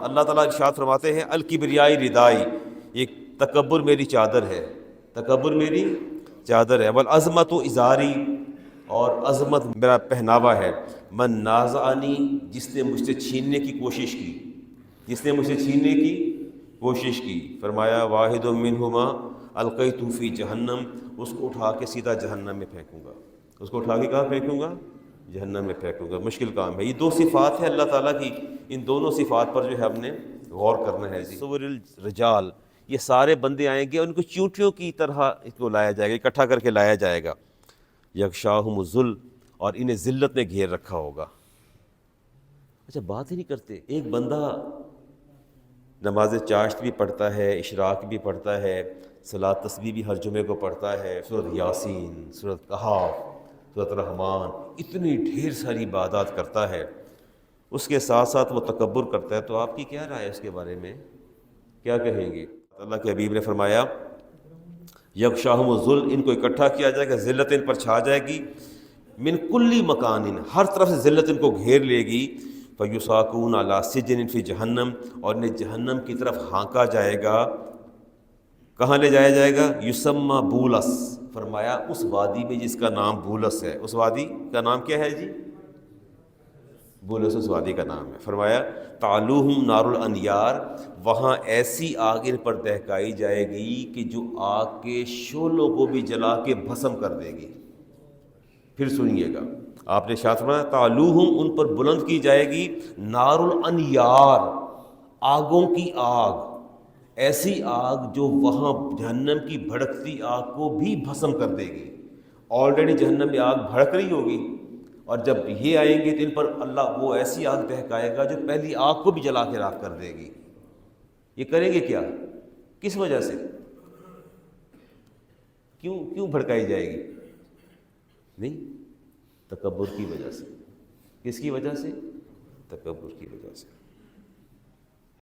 اللہ تعالیٰ ارشاد فرماتے ہیں الکبریائی ردائی، یہ تکبر میری چادر ہے، تکبر میری چادر ہے، والعظمت ازاری، اور عظمت میرا پہناوا ہے، من نازعنی، جس نے مجھ سے چھیننے کی کوشش کی، جس نے مجھ سے چھیننے کی کوشش کی، فرمایا واحد منہما القیتہ فی جہنم، اس کو اٹھا کے سیدھا جہنم میں پھینکوں گا، اس کو اٹھا کے کہاں پھینکوں گا؟ جہنم میں پھینکوں گا۔ مشکل کام ہے۔ یہ دو صفات ہیں اللہ تعالیٰ کی، ان دونوں صفات پر جو ہے ہم نے غور کرنا ہے جی۔ صور الرجال، یہ سارے بندے آئیں گے، ان کو چیونٹیوں کی طرح اس کو لایا جائے گا، اکٹھا کر کے لایا جائے گا، یغشاہم الذل، اور انہیں ذلت نے گھیر رکھا ہوگا۔ اچھا بات ہی نہیں کرتے، ایک بندہ نماز چاشت بھی پڑھتا ہے، اشراق بھی پڑھتا ہے، صلاۃ تسبیح بھی ہر جمعے کو پڑھتا ہے، سورۃ یاسین، سورۃ کہف، سورۃ رحمان، اتنی ڈھیر ساری عبادات کرتا ہے، اس کے ساتھ ساتھ وہ تکبر کرتا ہے، تو آپ کی کیا رائے ہے اس کے بارے میں؟ کیا کہیں گے؟ اللہ کے حبیب نے فرمایا یغشاہم الذل، ان کو اکٹھا کیا جائے گا، ذلت ان پر چھا جائے گی، من کل مکان، ہر طرف سے ذلت ان کو گھیر لے گی، فیساقون علی سجن فی جہنم، اور انہیں جہنم کی طرف ہانکا جائے گا۔ کہاں لے جایا جائے گا؟ یسمى بولس، فرمایا اس وادی میں جس کا نام بولس ہے، اس وادی کا نام کیا ہے جی؟ بولس اس وادی کا نام ہے۔ فرمایا تعلوہم نار الانیار، وہاں ایسی آگ ان پر دہکائی جائے گی کہ جو آگ کے شعلوں کو بھی جلا کے بھسم کر دے گی۔ پھر سنیے گا، آپ نے ارشاد فرمایا تعلوہم، ان پر بلند کی جائے گی، نار الانیار، آگوں کی آگ، ایسی آگ جو وہاں جہنم کی بھڑکتی آگ کو بھی بھسم کر دے گی۔ آلریڈی جہنم میں آگ بھڑک رہی ہوگی، اور جب یہ آئیں گے تو ان پر اللہ وہ ایسی آگ دہکائے گا جو پہلی آگ کو بھی جلا کے راکھ کر دے گی۔ یہ کریں گے کیا؟ کس وجہ سے؟ کیوں بھڑکائی جائے گی؟ نہیں، تکبر کی وجہ سے۔ کس کی وجہ سے؟ تکبر کی وجہ سے۔